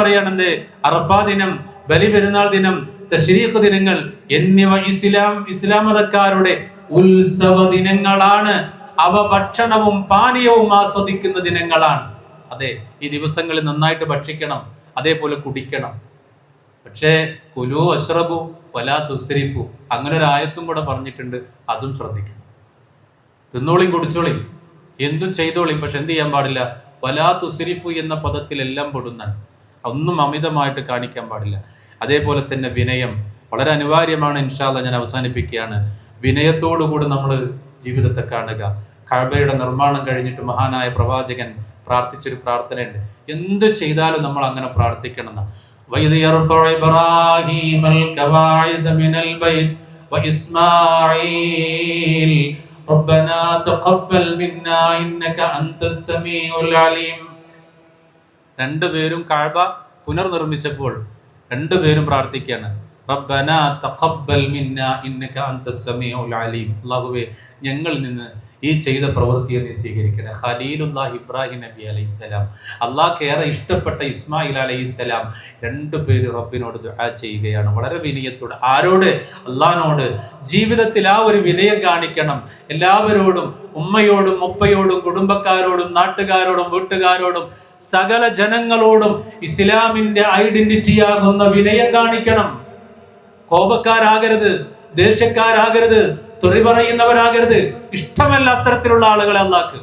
പറയാൻ എന്ത്? അറഫാ ദിനം, ബലി പെരുന്നാൾ ദിനം, തശ്രീഖ് ദിനങ്ങൾ എന്നിവ ഇസ്ലാം മതക്കാരുടെ ഉത്സവ ദിനങ്ങളാണ്. അവ ഭക്ഷണവും പാനീയവും ആസ്വദിക്കുന്ന ദിനങ്ങളാണ്. അതെ, ഈ ദിവസങ്ങളിൽ നന്നായിട്ട് ഭക്ഷിക്കണം, അതേപോലെ കുടിക്കണം. പക്ഷേ കുലു അശ്റബു വലാ തുസ്രിഫു, അങ്ങനെ ഒരു ആയത്തും കൂടെ പറഞ്ഞിട്ടുണ്ട്. അതും ശ്രദ്ധിക്കണം. തിന്നോളിയും കുടിച്ചോളിയും എന്തും ചെയ്തോളിയും, പക്ഷെ എന്ത് ചെയ്യാൻ പാടില്ല? വലാ തുസ്രിഫു എന്ന പദത്തിലെല്ലാം പെടുന്നാണ്. ഒന്നും അമിതമായിട്ട് കാണിക്കാൻ പാടില്ല. അതേപോലെ തന്നെ വിനയം വളരെ അനിവാര്യമാണ്. ഇൻഷാ അല്ലാഹ് ഞാൻ അവസാനിപ്പിക്കുകയാണ്. വിനയത്തോടുകൂടി നമ്മൾ ജീവിതത്തെ കാണുക. കഅബയുടെ നിർമ്മാണം കഴിഞ്ഞിട്ട് മഹാനായ പ്രവാചകൻ പ്രാർത്ഥിച്ചൊരു പ്രാർത്ഥനയുണ്ട്. എന്ത് ചെയ്താലും നമ്മൾ അങ്ങനെ പ്രാർത്ഥിക്കണം. വഇദ് യർഫഉ ഇബ്രാഹീമൽ ഖവാഇദ മിനൽ ബൈത്ത് വഇസ്മാഈൽ റബ്ബനാ തഖബ്ബൽ മിന്നാ ഇന്നക അൻതസ് സമീഉൽ അലീം. രണ്ടുപേരും കഅബ പുനർനിർമ്മിച്ചപ്പോൾ രണ്ടുപേരും പ്രാർത്ഥിക്കുകയാണ്, റബ്ബനാ തഖബ്ബൽ മിന്നാ ഇന്നക അൻതസ് സമീഉൽ അലീം. അല്ലാഹുവേ, ഞങ്ങളിൽ നിന്ന് ഈ ചെയ്ത പ്രവൃത്തിയെ നീ സ്വീകരിക്കണം. ഖലീലുല്ലാഹ് ഇബ്രാഹിം നബി അലൈഹിസ്സലാം, അള്ളാഹ്ക്ക് ഏറെ ഇഷ്ടപ്പെട്ട ഇസ്മായിൽ അലൈഹിസ്സലാം, രണ്ടുപേര് റബ്ബിനോട് ദുആ ചെയ്യുകയാണ് വളരെ വിനയത്തോടെ. ആരോട്? അള്ളാഹിനോട്. ജീവിതത്തിൽ ആ ഒരു വിനയം കാണിക്കണം. എല്ലാവരോടും, ഉമ്മയോടും ഉപ്പയോടും കുടുംബക്കാരോടും നാട്ടുകാരോടും വീട്ടുകാരോടും സകല ജനങ്ങളോടും ഇസ്ലാമിന്റെ ഐഡന്റിറ്റിയാകുന്ന വിനയം കാണിക്കണം. കോപക്കാരാകരുത്, ദേഷ്യക്കാരാകരുത്, തെറി പറയുന്നവരാകരുത്. ഇഷ്ടമല്ല അത്തരത്തിലുള്ള ആളുകളെ അള്ളാഹ്ക്ക്.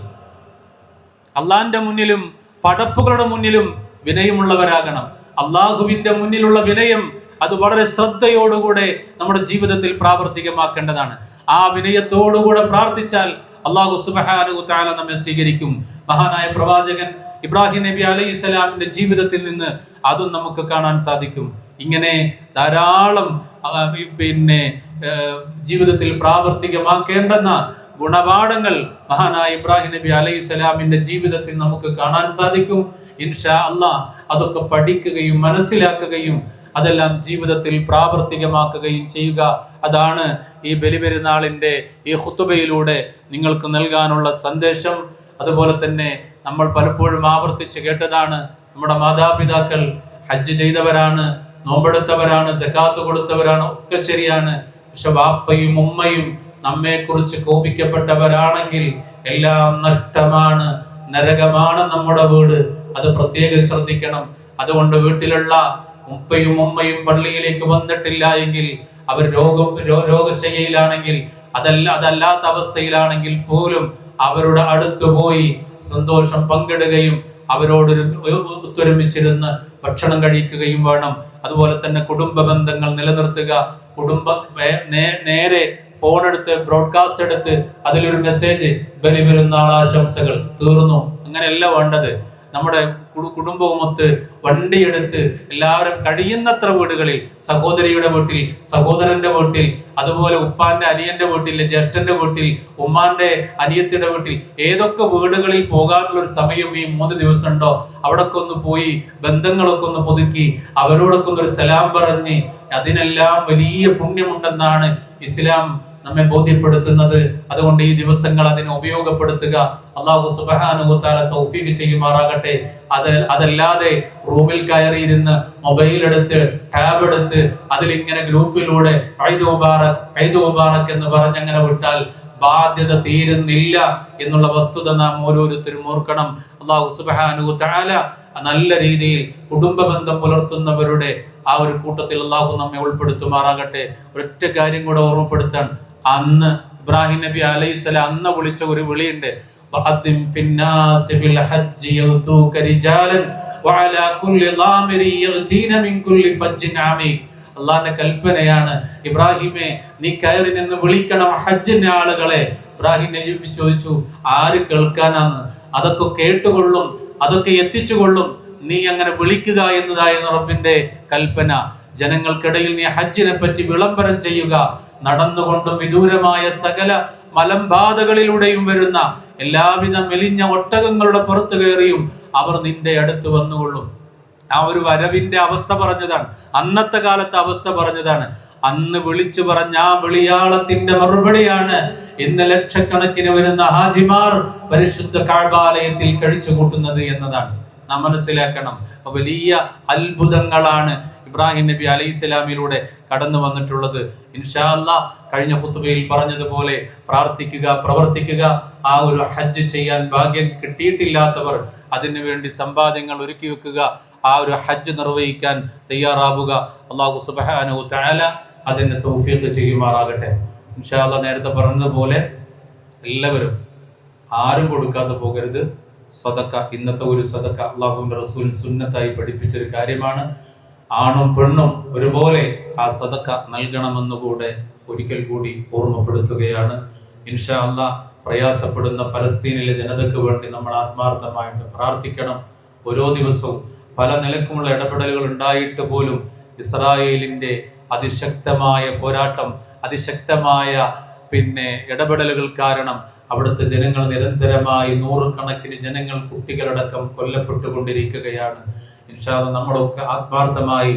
അള്ളാഹിന്റെ മുന്നിലും പടപ്പുകളുടെ മുന്നിലും വിനയമുള്ളവരാകണം. അള്ളാഹുവിന്റെ മുന്നിലുള്ള വിനയം അത് വളരെ ശ്രദ്ധയോടുകൂടെ നമ്മുടെ ജീവിതത്തിൽ പ്രാവർത്തികമാക്കേണ്ടതാണ്. ആ വിനയത്തോടുകൂടെ പ്രാർത്ഥിച്ചാൽ അള്ളാഹു സുബ്ഹാനഹു വ തആല നമ്മെ സ്വീകരിക്കും. മഹാനായ പ്രവാചകൻ ഇബ്രാഹിം നബി അലൈഹിസ്സലാമിന്റെ ജീവിതത്തിൽ നിന്ന് അതും നമുക്ക് കാണാൻ സാധിക്കും. ഇങ്ങനെ ധാരാളം ജീവിതത്തിൽ പ്രാവർത്തികമാക്കേണ്ടെന്ന ഗുണപാഠങ്ങൾ മഹാനായ ഇബ്രാഹിം നബി അലൈഹിസ്സലാമിന്റെ ജീവിതത്തിൽ നമുക്ക് കാണാൻ സാധിക്കും. ഇൻഷാ അല്ലാഹ് അതൊക്കെ പഠിക്കുകയും മനസ്സിലാക്കുകയും അതെല്ലാം ജീവിതത്തിൽ പ്രാവർത്തികമാക്കുകയും ചെയ്യുക. അതാണ് ഈ ബലിപെരുന്നാളിന്റെ ഈ ഖുതുബയിലൂടെ നിങ്ങൾക്ക് നൽകാനുള്ള സന്ദേശം. അതുപോലെ തന്നെ നമ്മൾ പലപ്പോഴും ആവർത്തിച്ച് കേട്ടതാണ്, നമ്മുടെ മാതാപിതാക്കൾ ഹജ്ജ് ചെയ്തവരാണ്, നോമ്പെടുത്തവരാണ്, സകാത്ത് കൊടുത്തവരാണ്, ഒക്കെ ശരിയാണ്. പക്ഷെ വാപ്പയും ഉമ്മയും നമ്മെ കുറിച്ച് കോപിക്കപ്പെട്ടവരാണെങ്കിൽ എല്ലാം നഷ്ടമാണ്, നരകമാണ് നമ്മുടെ വീട്. അത് പ്രത്യേകം ശ്രദ്ധിക്കണം. അതുകൊണ്ട് വീട്ടിലുള്ള ഉപ്പയും ഉമ്മയും പള്ളിയിലേക്ക് വന്നിട്ടില്ല എങ്കിൽ, അവർ രോഗശയ്യയിലാണെങ്കിൽ, അതല്ലാത്ത അവസ്ഥയിലാണെങ്കിൽ പോലും അവരുടെ അടുത്ത് പോയി സന്തോഷം പങ്കിടുകയും അവരോട് ഒത്തൊരുമിച്ചിരുന്ന് ഭക്ഷണം കഴിക്കുകയും വേണം. അതുപോലെ തന്നെ കുടുംബ ബന്ധങ്ങൾ നിലനിർത്തുക. നേരെ ഫോൺ എടുത്ത് ബ്രോഡ്കാസ്റ്റ് എടുത്ത് അതിലൊരു മെസ്സേജ്, ബലി പെരുന്നാൾ ആശംസകൾ, തീർന്നു. അങ്ങനെയല്ല വേണ്ടത്. നമ്മുടെ കുടുംബവുമൊത്ത് വണ്ടിയെടുത്ത് എല്ലാവരും കഴിയുന്നത്ര വീടുകളിൽ, സഹോദരിയുടെ വീട്ടിൽ, സഹോദരന്റെ വീട്ടിൽ, അതുപോലെ ഉപ്പാന്റെ അനിയന്റെ വീട്ടിൽ, ജ്യേഷ്ഠന്റെ വീട്ടിൽ, ഉമ്മാന്റെ അനിയത്തിയുടെ വീട്ടിൽ, ഏതൊക്കെ വീടുകളിൽ പോകാനുള്ള ഒരു സമയം ഈ 3 ദിവസം ഉണ്ടോ അവിടൊക്കെ ഒന്ന് പോയി ബന്ധങ്ങളൊക്കെ ഒന്ന് പുതുക്കി അവരോടൊക്കെ ഒരു സലാം പറഞ്ഞ്, അതിനെല്ലാം വലിയ പുണ്യമുണ്ടെന്നാണ് ഇസ്ലാം നമ്മെ ബോധ്യപ്പെടുത്തുന്നത്. അതുകൊണ്ട് ഈ ദിവസങ്ങൾ അതിനെ ഉപയോഗപ്പെടുത്തുക. അല്ലാഹു സുബ്ഹാനഹു വ തആല തൗഫീഖ് ചെയ്യുമാറാകട്ടെ. അതല്ലാതെ റൂമിൽ കയറിയിരുന്ന് മൊബൈൽ എടുത്ത് ടാബ് എടുത്ത് അതിലിങ്ങനെ ഗ്രൂപ്പിലൂടെ ഈദ് മുബാറക് എന്ന് പറഞ്ഞങ്ങനെ വിട്ടാൽ ബാധ്യത തീരുന്നില്ല എന്നുള്ള വസ്തുത നാം ഓരോരുത്തരും ഓർക്കണം. അല്ലാഹു സുബ്ഹാനഹു വ തആല നല്ല രീതിയിൽ കുടുംബ ബന്ധം പുലർത്തുന്നവരുടെ ആ ഒരു കൂട്ടത്തിൽ അല്ലാഹു നമ്മെ ഉൾപ്പെടുത്തുമാറാകട്ടെ. ഒരൊറ്റ കാര്യം കൂടെ ഓർമ്മപ്പെടുത്താൻ, അന്ന് ഇബ്രാഹിം നബി അലൈഹിസ്സലാം അന്ന് വിളിച്ച ഒരു വിളിയുണ്ട്, അള്ളാന്റെ കൽപ്പനയാണ്. ഇബ്രാഹിമെ, നീ കയറി നിന്ന് വിളിക്കണം ഹജ്ജിന്റെ ആളുകളെ. ഇബ്രാഹിം നബി ചോദിച്ചു, ആര് കേൾക്കാനാന്ന്? അതൊക്കെ കേട്ടുകൊള്ളും, അതൊക്കെ എത്തിച്ചുകൊള്ളും. നീ അങ്ങനെ വിളിക്കുക എന്നതായിരുന്നു റബ്ബിന്റെ കൽപ്പന. ജനങ്ങൾക്കിടയിൽ നീ ഹജ്ജിനെ പറ്റി വിളംബരം ചെയ്യുക. നടന്നുകൊണ്ടും വിദൂരമായ സകല മലമ്പാതകളിലൂടെയും വരുന്ന എല്ലാവിധ മെലിഞ്ഞ ഒട്ടകങ്ങളുടെ പുറത്തു കയറിയും അവർ നിന്റെ അടുത്ത് വന്നുകൊള്ളും. ആ ഒരു വരവിന്റെ അവസ്ഥ പറഞ്ഞതാണ്, അന്നത്തെ കാലത്തെ അവസ്ഥ പറഞ്ഞതാണ്. അന്ന് വിളിച്ചു പറഞ്ഞ ആ വിളിയാളത്തിന്റെ മറുപടിയാണ് ഇന്ന് ലക്ഷക്കണക്കിന് വരുന്ന ഹാജിമാർ പരിശുദ്ധ കഅബാലയത്തിൽ കഴിച്ചു കൂട്ടുന്നത് എന്നതാണ് നാം മനസ്സിലാക്കണം. വലിയ അത്ഭുതങ്ങളാണ് ഇബ്രാഹിം നബി അലൈഹിസ്സലാമിലൂടെ കടന്നു വന്നിട്ടുള്ളത്. ഇൻഷാ അല്ലാഹ് കഴിഞ്ഞ ഖുത്ബയിൽ പറഞ്ഞതുപോലെ പ്രാർത്ഥിക്കുക, പ്രവർത്തിക്കുക. ആ ഒരു ഹജ്ജ് ചെയ്യാൻ ഭാഗ്യം കിട്ടിയിട്ടില്ലാത്തവർ അതിനു വേണ്ടി സമ്പാദ്യങ്ങൾ ഒരുക്കി വെക്കുക, ആ ഒരു ഹജ്ജ് നിർവഹിക്കാൻ തയ്യാറാവുക. അല്ലാഹു സുബ്ഹാനഹു തആല അതിന് തൗഫീഖ് ചെയ്യുമാറാകട്ടെ. ഇൻഷാ അല്ലാഹ് നേരത്തെ പറഞ്ഞതുപോലെ എല്ലാവരും ആരും കൊടുക്കാതെ പോകരുത്. സദക്ക, ഇന്നത്തെ ഒരു സദക്ക അല്ലാഹുവിന്റെ റസൂൽ സുന്നത്തായി പഠിപ്പിച്ചൊരു കാര്യമാണ്. ആണും പെണ്ണും ഒരുപോലെ ആ സദക്ക നൽകണമെന്നുകൂടെ ഒരിക്കൽ കൂടി ഓർമ്മപ്പെടുത്തുകയാണ്. ഇൻഷാ അല്ലാഹ് പ്രയാസപ്പെടുന്ന പലസ്തീനിലെ ജനതയ്ക്ക് വേണ്ടി നമ്മൾ ആത്മാർത്ഥമായിട്ട് പ്രാർത്ഥിക്കണം. ഓരോ ദിവസവും പല നിലക്കുമുള്ള ഇടപെടലുകൾ ഉണ്ടായിട്ട് പോലും ഇസ്രായേലിന്റെ അതിശക്തമായ പോരാട്ടം, അതിശക്തമായ ഇടപെടലുകൾ കാരണം അവിടുത്തെ ജനങ്ങൾ നിരന്തരമായി നൂറുകണക്കിന് ജനങ്ങൾ, കുട്ടികളടക്കം കൊല്ലപ്പെട്ടുകൊണ്ടിരിക്കുകയാണ്. ഇൻഷാ അല്ലാഹ് നമ്മളൊക്കെ ആത്മാർത്ഥമായി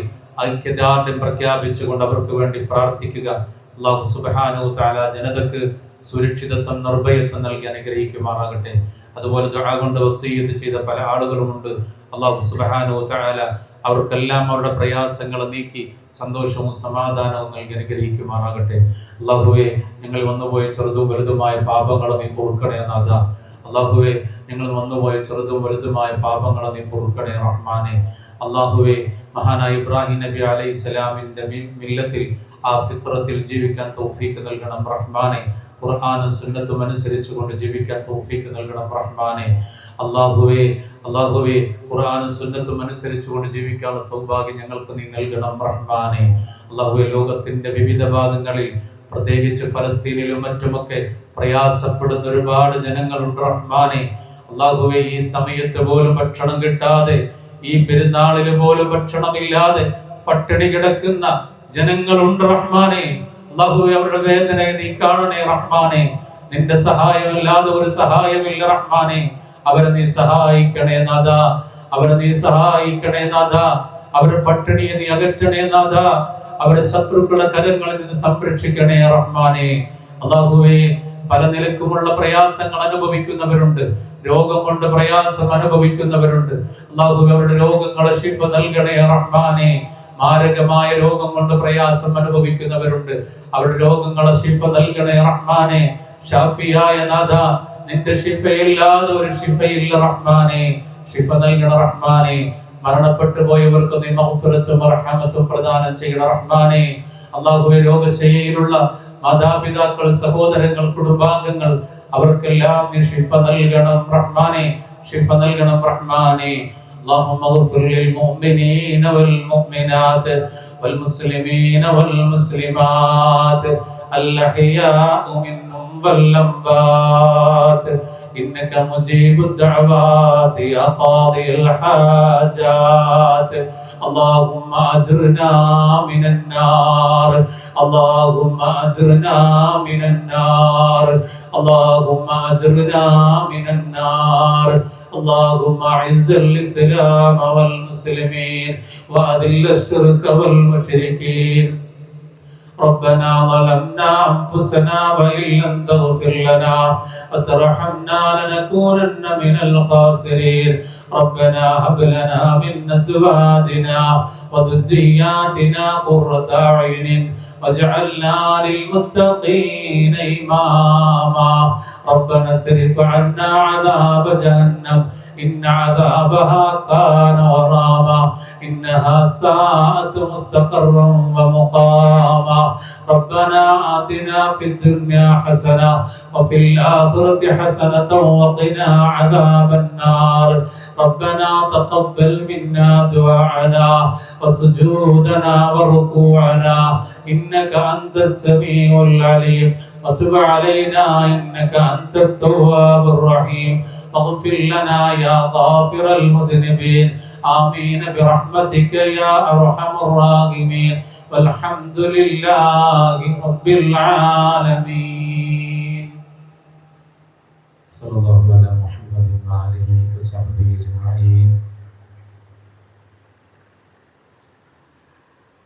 ഐക്യദാർഢ്യം പ്രഖ്യാപിച്ചുകൊണ്ട് അവർക്ക് വേണ്ടി പ്രാർത്ഥിക്കുക. അല്ലാഹു സുബ്ഹാനഹു തആല ജനതക്ക് സുരക്ഷിതത്വം, നിർഭയത്വം നൽകി അനുഗ്രഹിക്കുമാറാകട്ടെ. അതുപോലെ ദുആ കൊണ്ട് വസിയ്യത്ത് ചെയ്ത പല ആളുകളുമുണ്ട്. അല്ലാഹു സുബ്ഹാനഹു തആല അവർക്കെല്ലാം അവരുടെ പ്രയാസങ്ങൾ നീക്കി സന്തോഷവും സമാധാനവും നൽകി അനുഗ്രഹിക്കുമാറാകട്ടെ. അല്ലാഹുവേ, ഞങ്ങൾ വന്നുപോയ ചെറുതും വലുതുമായ പാപങ്ങളെ നീ പൊറുക്കണേ നാഥ. അല്ലാഹുവേ, ഞങ്ങൾ വന്നുപോയ ചെറുതും വലുതുമായ പാപങ്ങളെ നീ പൊറുക്കണേ റഹ്മാനെ. അല്ലാഹുവേ, മഹാനായ ഇബ്രാഹിം നബി അലൈഹിസ്സലാമിന്റെ മില്ലത്തിൽ, ആ ഫിത്രത്തിൽ ജീവിക്കാൻ തൗഫീഖ് നൽകണം റഹ്മാനെ. ഖുർആനും സുന്നത്തും അനുസരിച്ചുകൊണ്ട് ജീവിക്കാൻ തൗഫീഖ് നൽകണം റഹ്മാനെ. അല്ലാഹുവേ, ഖുർആനും സുന്നത്തും അനുസരിച്ചുകൊണ്ട് ജീവിക്കാനുള്ള സൗഭാഗ്യം ഞങ്ങൾക്ക് നീ നൽകണം റഹ്മാനെ. അല്ലാഹുവേ, ലോകത്തിന്റെ വിവിധ ഭാഗങ്ങളിൽ, പ്രത്യേകിച്ച് ഫലസ്തീനിലും മറ്റുമൊക്കെ പ്രയാസപ്പെടുന്ന ഒരുപാട് ജനങ്ങളുണ്ട് റഹ്മാനെ. അല്ലാഹുവേ, ഈ സമയത്ത് പോലും ഭക്ഷണം കിട്ടാതെ, ഈ പെരുന്നാളിന് പോലും ഭക്ഷണമില്ലാതെ പട്ടിണി കിടക്കുന്ന ജനങ്ങളുണ്ട് റഹ്മാനെ. അല്ലാഹുവേ, അവരുടെ വേദനയെ നീ കാണണേ റഹ്മാനെ. നിന്റെ സഹായമല്ലാതെ ഒരു സഹായമില്ല റഹ്മാനെ. അവരെ നീ സഹായിക്കണേ നാഥ, അവരെ നീ സഹായിക്കണേ നാഥ. അവരുടെ പട്ടിണിയെ നീ അകറ്റണേ നാഥ. അവരെ ശത്രുക്കളുടെ കരങ്ങളിൽ നിന്ന് സംരക്ഷിക്കണേ റഹ്മാനെ. അല്ലാഹുവേ, പല നിലക്കുമുള്ള പ്രയാസങ്ങൾ അനുഭവിക്കുന്നവരുണ്ട്, രോഗം കൊണ്ട് പ്രയാസം അനുഭവിക്കുന്നവരുണ്ട്. അല്ലാഹുവേ, അവരുടെ രോഗങ്ങളെ ശിഫ നൽകണേ റഹ്മാനെ. മാരകമായ രോഗം കൊണ്ട് പ്രയാസം അനുഭവിക്കുന്നവരുണ്ട്, അവരുടെ രോഗങ്ങളെ ശിഫ നൽകണേ റഹ്മാനെ. ഷാഫിയായ നാഥ, നിന്റെ ശിഫയില്ലാതെ ഒരു ശിഫയില്ല റഹ്മാനെ. ശിഫ നൽകണ റഹ്മാനെ. മരണപ്പെട്ടു പോയവർക്ക് നീ മഗ്ഫിറത്തും റഹ്മത്തും പ്രദാനം ചെയ്യണ റഹ്മാനെ. അല്ലാഹുവേ, രോഗശയ്യയിലുള്ള മാതാപിതാക്കൾ, സഹോദരങ്ങൾ, കുടുംബാംഗങ്ങൾ, അവർക്കെല്ലാം നീ ശിഫ നൽകണം റഹ്മാനെ. ശിഫ നൽകണം റഹ്മാനെ. اللهم اغفر للمؤمنين والمؤمنات والمسلمين والمسلمات الأحياء منهم والأموات إنك مجيب الدعوات يا قاضي الحاجات. اللهم أجرنا من النار، اللهم أجرنا من النار، اللهم أجرنا من النار. اللهم أعز الإسلام والمسلمين وأذل الشرك والمشركين. ربنا ظلمنا أنفسنا وإن لم تغفر لنا وترحمنا لنكونن من الخاسرين. ربنا هب لنا من أزواجنا وذرياتنا قرة أعين واجعلنا للمتقين إماما. ربنا اصرف عنا عذاب جهنم إن عذابها كان غراما إنها ساءت مستقرا ومقاما. ربنا آتنا في الدنيا حسنة وفي الآخرة حسنة وقنا عذاب النار. ربنا تقبل منا دعاءنا وسجودنا وركوعنا إنك أنت السميع العليم وتب علينا إنك أنت التواب الرحيم. اغفر لنا يا غافر المذنبين. آمين برحمتك يا أرحم الراحمين. والحمد لله رب العالمين. صلى الله على محمد وآله وصحبه أجمعين.